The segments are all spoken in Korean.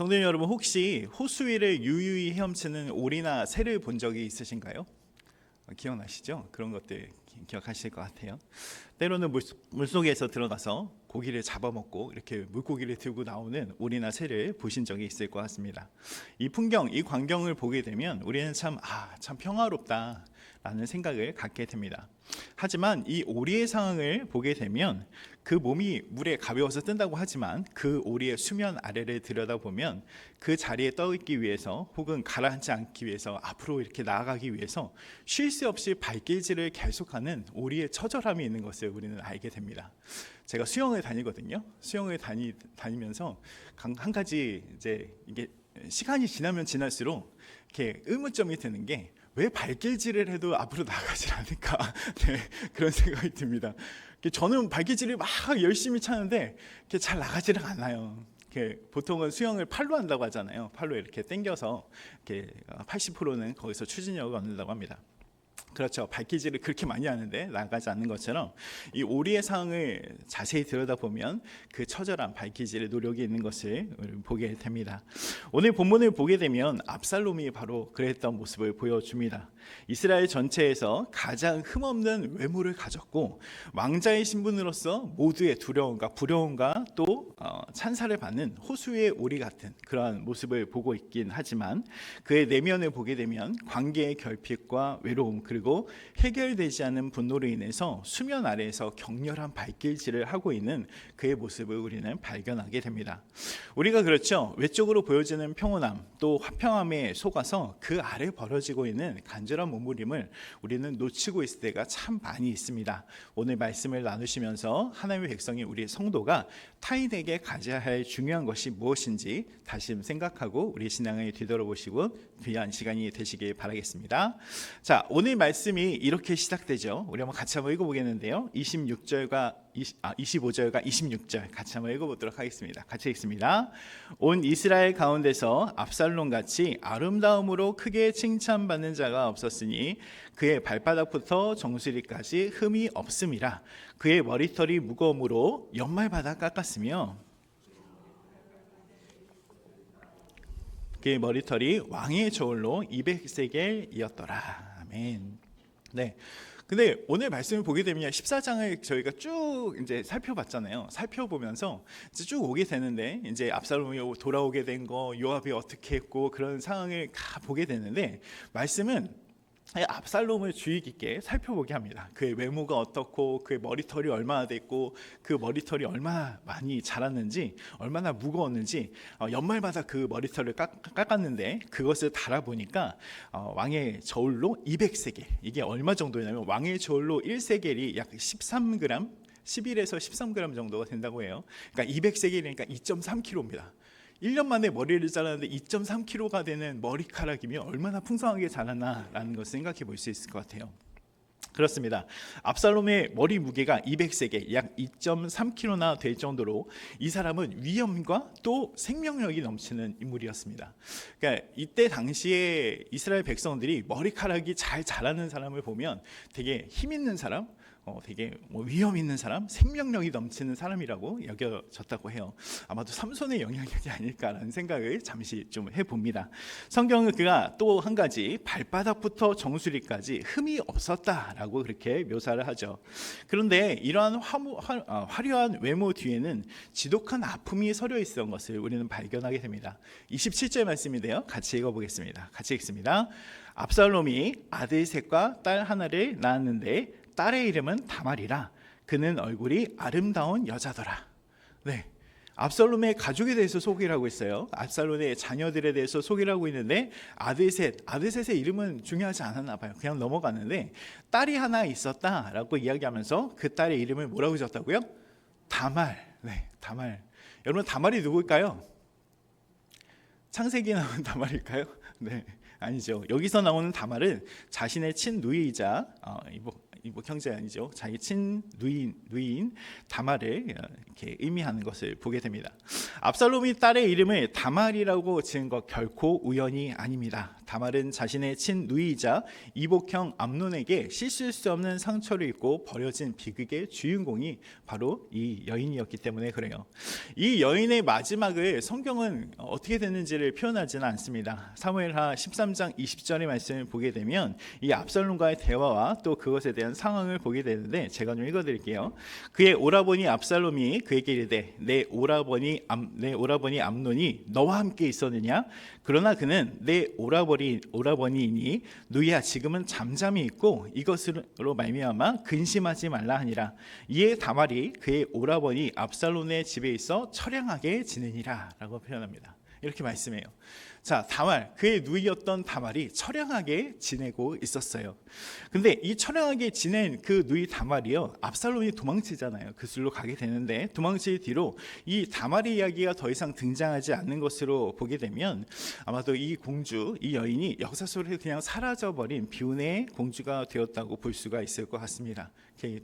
성도님 여러분, 혹시 호수위를 유유히 헤엄치는 오리나 새를 본 적이 있으신가요? 기억나시죠? 그런 것들 기억하실 것 같아요. 때로는 물속에서 들어가서 고기를 잡아먹고 이렇게 물고기를 들고 나오는 오리나 새를 보신 적이 있을 것 같습니다. 이 풍경, 이 광경을 보게 되면 우리는 참 평화롭다 라는 생각을 갖게 됩니다. 하지만 이 오리의 상황을 보게 되면 그 몸이 물에 가벼워서 뜬다고 하지만 그 오리의 수면 아래를 들여다보면 그 자리에 떠 있기 위해서 혹은 가라앉지 않기 위해서 앞으로 이렇게 나아가기 위해서 쉴 새 없이 발길질을 계속하는 오리의 처절함이 있는 것을 우리는 알게 됩니다. 제가 수영을 다니거든요. 수영을 다니면서 한 가지 이제 이게 시간이 지나면 지날수록 이렇게 의문점이 드는 게 왜 발길질을 해도 앞으로 나가질 않을까 네, 그런 생각이 듭니다. 저는 발길질을 막 열심히 차는데 잘 나가지를 않아요. 보통은 수영을 팔로 한다고 하잖아요. 팔로 이렇게 당겨서 80%는 거기서 추진력을 얻는다고 합니다. 그렇죠. 발길질을 그렇게 많이 하는데 나가지 않는 것처럼 이 오리의 상황을 자세히 들여다보면 그 처절한 발길질의 노력이 있는 것을 보게 됩니다. 오늘 본문을 보게 되면 압살롬이 바로 그랬던 모습을 보여줍니다. 이스라엘 전체에서 가장 흠없는 외모를 가졌고 왕자의 신분으로서 모두의 두려움과 부러움과 또 찬사를 받는 호수의 오리 같은 그러한 모습을 보고 있긴 하지만 그의 내면을 보게 되면 관계의 결핍과 외로움 그리고 해결되지 않은 분노로 인해서 수면 아래에서 격렬한 발길질을 하고 있는 그의 모습을 우리는 발견하게 됩니다. 우리가 그렇죠. 외적으로 보여지는 평온함 또 화평함에 속아서 그 아래 벌어지고 있는 간절한 몸부림을 우리는 놓치고 있을 때가 참 많이 있습니다. 오늘 말씀을 나누시면서 하나님의 백성이 우리 성도가 타인에게 가져야 할 중요한 것이 무엇인지 다시 생각하고 우리 신앙을 뒤돌아보시고 귀한 시간이 되시길 바라겠습니다. 자, 오늘 말씀이 이렇게 시작되죠. 우리 같이 한번 읽어보겠는데요. 25절과 26절 같이 한번 읽어보도록 하겠습니다. 같이 읽습니다. 온 이스라엘 가운데서 압살롬같이 아름다움으로 크게 칭찬받는 자가 없었으니 그의 발바닥부터 정수리까지 흠이 없음이라. 그의 머리털이 무거움으로 연말마다 깎았으며 그의 머리털이 왕의 저울로 200세겔이었더라. 아멘. 네. 근데 오늘 말씀을 보게 되면 14장을 저희가 쭉 이제 살펴봤잖아요. 살펴보면서 이제 쭉 오게 되는데 이제 압살롬이 돌아오게 된 거, 요압이 어떻게 했고 그런 상황을 다 보게 되는데 말씀은 압살롬을 주의 깊게 살펴보게 합니다. 그의 외모가 어떻고 그의 머리털이 얼마나 됐고 그 머리털이 얼마나 많이 자랐는지 얼마나 무거웠는지 연말마다 그 머리털을 깎았는데 그것을 달아보니까 왕의 저울로 200세겔 이게 얼마 정도냐면 왕의 저울로 1세겔이 약 13g 11에서 13g 정도가 된다고 해요. 그러니까 200세겔이니까 2.3kg입니다. 1년 만에 머리를 자랐는데 2.3kg가 되는 머리카락이면 얼마나 풍성하게 자랐나라는 것을 생각해 볼 수 있을 것 같아요. 그렇습니다. 압살롬의 머리 무게가 200세겔 약 2.3kg나 될 정도로 이 사람은 위엄과 또 생명력이 넘치는 인물이었습니다. 그러니까 이때 당시에 이스라엘 백성들이 머리카락이 잘 자라는 사람을 보면 되게 힘 있는 사람, 되게 위험 있는 사람, 생명력이 넘치는 사람이라고 여겨졌다고 해요. 아마도 삼손의 영향력이 아닐까라는 생각을 잠시 좀 해봅니다. 성경은 그가 또 한 가지 발바닥부터 정수리까지 흠이 없었다라고 그렇게 묘사를 하죠. 그런데 이러한 화려한 외모 뒤에는 지독한 아픔이 서려 있었던 것을 우리는 발견하게 됩니다. 27절 말씀인데요. 같이 읽어보겠습니다. 같이 읽습니다. 압살롬이 아들 셋과 딸 하나를 낳았는데 딸의 이름은 다말이라. 그는 얼굴이 아름다운 여자더라. 네, 압살롬의 가족에 대해서 소개를 하고 있어요. 압살롬의 자녀들에 대해서 소개를 하고 있는데 아들 셋의 이름은 중요하지 않았나 봐요. 그냥 넘어갔는데 딸이 하나 있었다라고 이야기하면서 그 딸의 이름을 뭐라고 지었다고요? 다말. 네, 다말. 여러분 다말이 누구일까요? 창세기에 나오는 다말일까요? 네, 아니죠. 여기서 나오는 다말은 자신의 친누이이자 이복 형제 아니죠. 자기 친누이인 다말을 이렇게 의미하는 것을 보게 됩니다. 압살롬이 딸의 이름을 다말이라고 지은 것 결코 우연이 아닙니다. 다말은 자신의 친누이이자 이복형 암논에게 씻을 수 없는 상처를 입고 버려진 비극의 주인공이 바로 이 여인이었기 때문에 그래요. 이 여인의 마지막을 성경은 어떻게 됐는지를 표현하지는 않습니다. 사무엘하 13장 20절의 말씀을 보게 되면 이 압살롬과의 대화와 또 그것에 대한 상황을 보게 되는데, 제가 좀 읽어드릴게요. 그의 오라버니 압살롬이 그에게 이르되 내 오라버니 암논이 너와 함께 있었느냐? 그러나 그는 내 오라버니이니 누이야 지금은 잠잠히 있고 이것으로 말미암아 근심하지 말라 하니라. 이에 다말이 그의 오라버니 압살롬의 집에 있어 처량하게 지내니라 라고 표현합니다. 이렇게 말씀해요. 자, 다말, 그의 누이였던 다말이 처량하게 지내고 있었어요. 근데 이 처량하게 지낸 그 누이 다말이요, 압살롬이 도망치잖아요. 그 길로 가게 되는데 도망칠 뒤로 이 다말의 이야기가 더 이상 등장하지 않는 것으로 보게 되면 아마도 이 공주, 이 여인이 역사 속에 그냥 사라져버린 비운의 공주가 되었다고 볼 수가 있을 것 같습니다.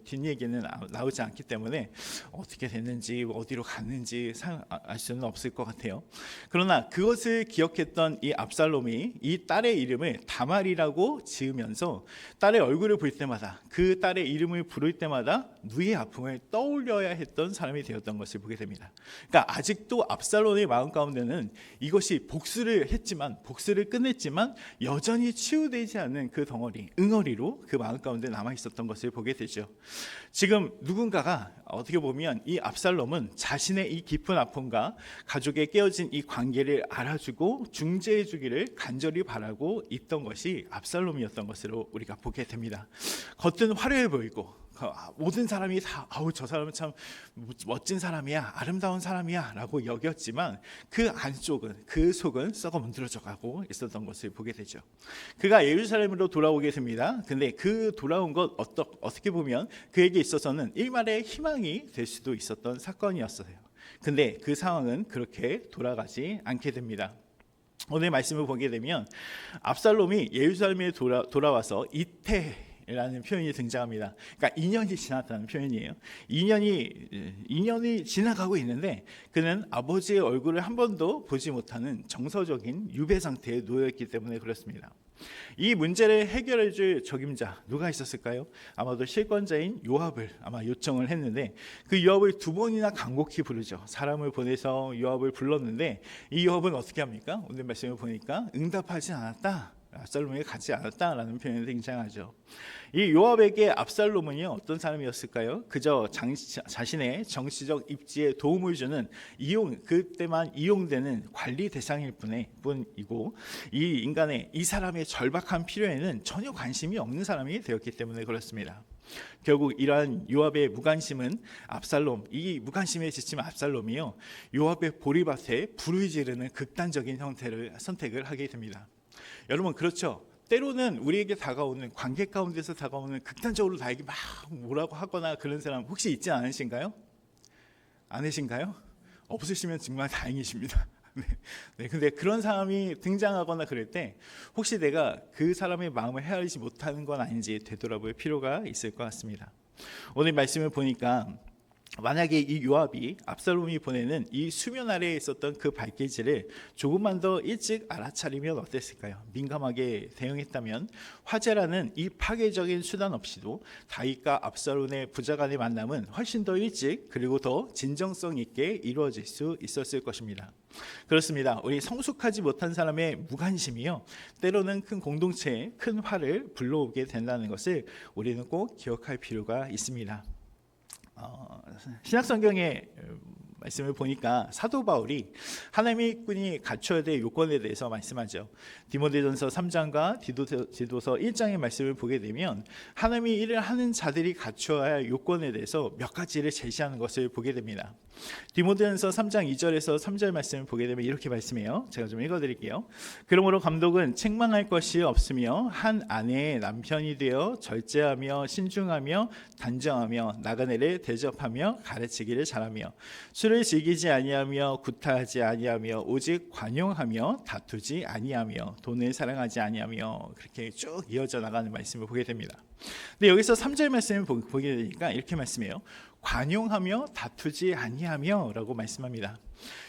뒷얘기는 나오지 않기 때문에 어떻게 됐는지 어디로 갔는지 알 수는 없을 것 같아요. 그러나 그것을 기억했던 이 압살롬이 이 딸의 이름을 다말이라고 지으면서 딸의 얼굴을 볼 때마다, 그 딸의 이름을 부를 때마다 누이의 아픔을 떠올려야 했던 사람이 되었던 것을 보게 됩니다. 그러니까 아직도 압살롬의 마음 가운데는 이것이 복수를 끝냈지만 여전히 치유되지 않는 그 덩어리, 응어리로 그 마음 가운데 남아 있었던 것을 보게 되죠. 지금 누군가가 어떻게 보면 이 압살롬은 자신의 이 깊은 아픔과 가족의 깨어진 이 관계를 알아주고 중재해 주기를 간절히 바라고 있던 것이 압살롬이었던 것으로 우리가 보게 됩니다. 겉은 화려해 보이고 모든 사람이 다 저 사람은 참 멋진 사람이야, 아름다운 사람이야 라고 여겼지만 그 안쪽은, 그 속은 썩어 문드러져 가고 있었던 것을 보게 되죠. 그가 예루살렘으로 돌아오게 됩니다. 근데 그 돌아온 것 어떻게 보면 그에게 있어서는 일말의 희망이 될 수도 있었던 사건이었어요. 근데 그 상황은 그렇게 돌아가지 않게 됩니다. 오늘 말씀을 보게 되면 압살롬이 예루살렘에 돌아와서 이태라는 표현이 등장합니다. 그러니까 2년이 지났다는 표현이에요. 2년이 지나가고 있는데 그는 아버지의 얼굴을 한 번도 보지 못하는 정서적인 유배 상태에 놓여있기 때문에 그렇습니다. 이 문제를 해결해 줄 적임자 누가 있었을까요? 아마도 실권자인 요압을 아마 요청을 했는데 그 요압을 2번이나 간곡히 부르죠. 사람을 보내서 요압을 불렀는데 이 요압은 어떻게 합니까? 오늘 말씀을 보니까 응답하지 않았다, 압살롬에게 가지 않았다라는 표현이 등장하죠. 이 요압에게 압살롬은요 어떤 사람이었을까요? 그저 자신의 정치적 입지에 도움을 주는 그때만 이용되는 관리 대상일 뿐이고 이 사람의 절박한 필요에는 전혀 관심이 없는 사람이 되었기 때문에 그렇습니다. 결국 이러한 요압의 무관심은 이 무관심에 지친 압살롬이요 요압의 보리밭에 불을 지르는 극단적인 선택을 하게 됩니다. 여러분 그렇죠? 때로는 우리에게 다가오는 관계 가운데서 다가오는 극단적으로 나에게 막 뭐라고 하거나 그런 사람 혹시 있지 않으신가요? 않으신가요? 없으시면 정말 다행이십니다. 네, 근데 그런 사람이 등장하거나 그럴 때 혹시 내가 그 사람의 마음을 헤아리지 못하는 건 아닌지 되돌아볼 필요가 있을 것 같습니다. 오늘 말씀을 보니까 만약에 이 요압이 압살롬이 보내는 이 수면 아래에 있었던 그 발길질을 조금만 더 일찍 알아차리면 어땠을까요? 민감하게 대응했다면 화제라는 이 파괴적인 수단 없이도 다윗과 압살롬의 부자간의 만남은 훨씬 더 일찍 그리고 더 진정성 있게 이루어질 수 있었을 것입니다. 그렇습니다. 우리 성숙하지 못한 사람의 무관심이요 때로는 큰 공동체에 큰 화를 불러오게 된다는 것을 우리는 꼭 기억할 필요가 있습니다. 신약성경의 말씀을 보니까 사도 바울이 하나님의 일꾼이 갖춰야 될 요건에 대해서 말씀하죠. 디모데전서 3장과 디도서 1장의 말씀을 보게 되면 하나님의 일을 하는 자들이 갖춰야 할 요건에 대해서 몇 가지를 제시하는 것을 보게 됩니다. 디모데전서 3장 2절에서 3절 말씀을 보게 되면 이렇게 말씀해요. 제가 좀 읽어드릴게요. 그러므로 감독은 책망할 것이 없으며 한 아내의 남편이 되어 절제하며 신중하며 단정하며 나그네를 대접하며 가르치기를 잘하며 술을 즐기지 아니하며 구타하지 아니하며 오직 관용하며 다투지 아니하며 돈을 사랑하지 아니하며 그렇게 쭉 이어져 나가는 말씀을 보게 됩니다. 근데 여기서 3절 말씀을 보게 되니까 이렇게 말씀해요. 관용하며 다투지 아니하며 라고 말씀합니다.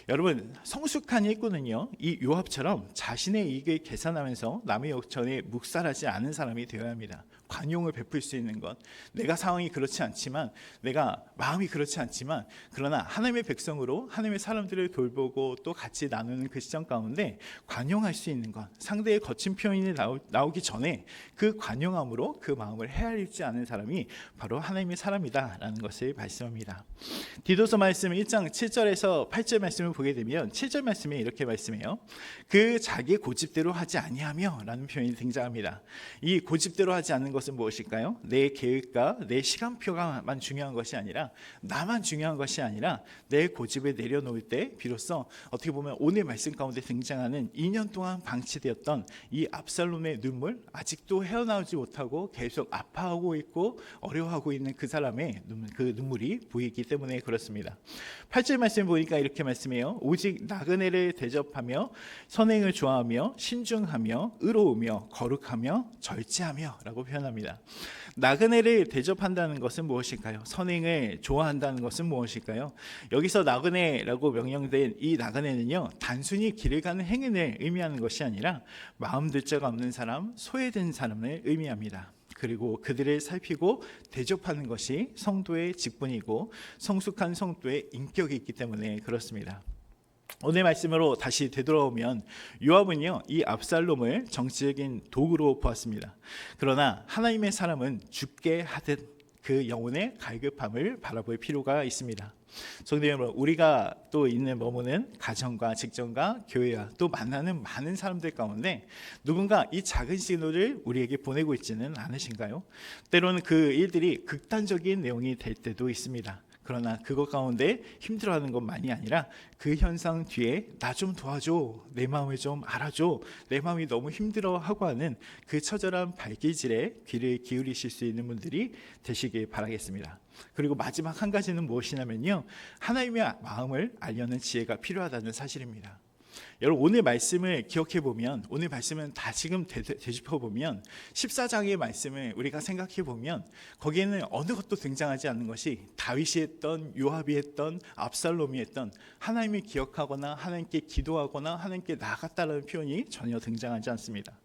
여러분, 성숙한 일꾼은요, 이 요압처럼 자신의 이익을 계산하면서 남의 역전에 묵살하지 않은 사람이 되어야 합니다. 관용을 베풀 수 있는 것, 내가 상황이 그렇지 않지만, 내가 마음이 그렇지 않지만, 그러나 하나님의 백성으로 하나님의 사람들을 돌보고 또 같이 나누는 그 시점 가운데 관용할 수 있는 것, 상대의 거친 표현이 나오기 전에 그 관용함으로 그 마음을 헤아리지 않은 사람이 바로 하나님의 사람이다라는 것을 말씀합니다. 디도서 말씀 1장 7절에서 8절 말씀을 보게 되면 7절 말씀에 이렇게 말씀해요. 그 자기 고집대로 하지 아니하며 라는 표현이 등장합니다. 이 고집대로 하지 않는 것은 무엇일까요? 내 계획과 내 시간표가만 중요한 것이 아니라, 나만 중요한 것이 아니라 내 고집을 내려놓을 때 비로소 어떻게 보면 오늘 말씀 가운데 등장하는 2년 동안 방치되었던 이 압살롬의 눈물, 아직도 헤어나오지 못하고 계속 아파하고 있고 어려워하고 있는 그 사람의 그 눈물이 보이기 때문에 그렇습니다. 8절 말씀 보니까 이렇게 말씀해요. 오직 나그네를 대접하며 선행을 좋아하며 신중하며 의로우며 거룩하며 절제하며 라고 표현합니다. 나그네를 대접한다는 것은 무엇일까요? 선행을 좋아한다는 것은 무엇일까요? 여기서 나그네라고 명령된 이 나그네는요, 단순히 길을 가는 행인을 의미하는 것이 아니라 마음 들자가 없는 사람, 소외된 사람을 의미합니다. 그리고 그들을 살피고 대접하는 것이 성도의 직분이고 성숙한 성도의 인격이 있기 때문에 그렇습니다. 오늘 말씀으로 다시 되돌아오면 요압은요, 이 압살롬을 정치적인 도구로 보았습니다. 그러나 하나님의 사람은 죽게 하듯 그 영혼의 갈급함을 바라볼 필요가 있습니다. 성도 여러분, 우리가 또 있는 머무는 가정과 직장과 교회와 또 만나는 많은 사람들 가운데 누군가 이 작은 신호를 우리에게 보내고 있지는 않으신가요? 때로는 그 일들이 극단적인 내용이 될 때도 있습니다. 그러나 그것 가운데 힘들어하는 것만이 아니라 그 현상 뒤에 나 좀 도와줘, 내 마음을 좀 알아줘, 내 마음이 너무 힘들어하고 하는 그 처절한 발길질에 귀를 기울이실 수 있는 분들이 되시길 바라겠습니다. 그리고 마지막 한 가지는 무엇이냐면요, 하나님의 마음을 알려는 지혜가 필요하다는 사실입니다. 여러분, 오늘 말씀을 기억해 보면, 오늘 말씀은 다시금 되짚어 보면 14장의 말씀을 우리가 생각해 보면 거기에는 어느 것도 등장하지 않는 것이 다윗이 했던, 요압이 했던, 압살롬이 했던, 하나님을 기억하거나 하나님께 기도하거나 하나님께 나아갔다는 표현이 전혀 등장하지 않습니다.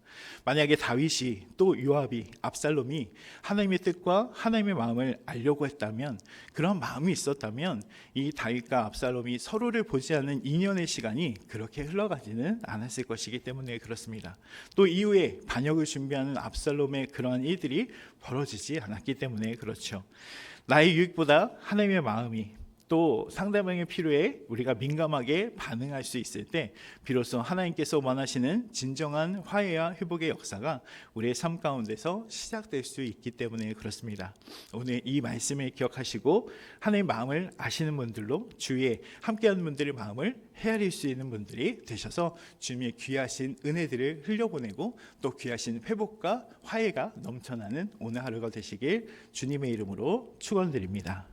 만약에 다윗이 또 요압이 압살롬이 하나님의 뜻과 하나님의 마음을 알려고 했다면, 그런 마음이 있었다면 이 다윗과 압살롬이 서로를 보지 않는 2년의 시간이 그렇게 흘러가지는 않았을 것이기 때문에 그렇습니다. 또 이후에 반역을 준비하는 압살롬의 그러한 일들이 벌어지지 않았기 때문에 그렇죠. 나의 유익보다 하나님의 마음이 또 상대방의 필요에 우리가 민감하게 반응할 수 있을 때 비로소 하나님께서 원하시는 진정한 화해와 회복의 역사가 우리의 삶 가운데서 시작될 수 있기 때문에 그렇습니다. 오늘 이 말씀을 기억하시고 하나님의 마음을 아시는 분들로 주위에 함께하는 분들의 마음을 헤아릴 수 있는 분들이 되셔서 주님의 귀하신 은혜들을 흘려보내고 또 귀하신 회복과 화해가 넘쳐나는 오늘 하루가 되시길 주님의 이름으로 축원드립니다.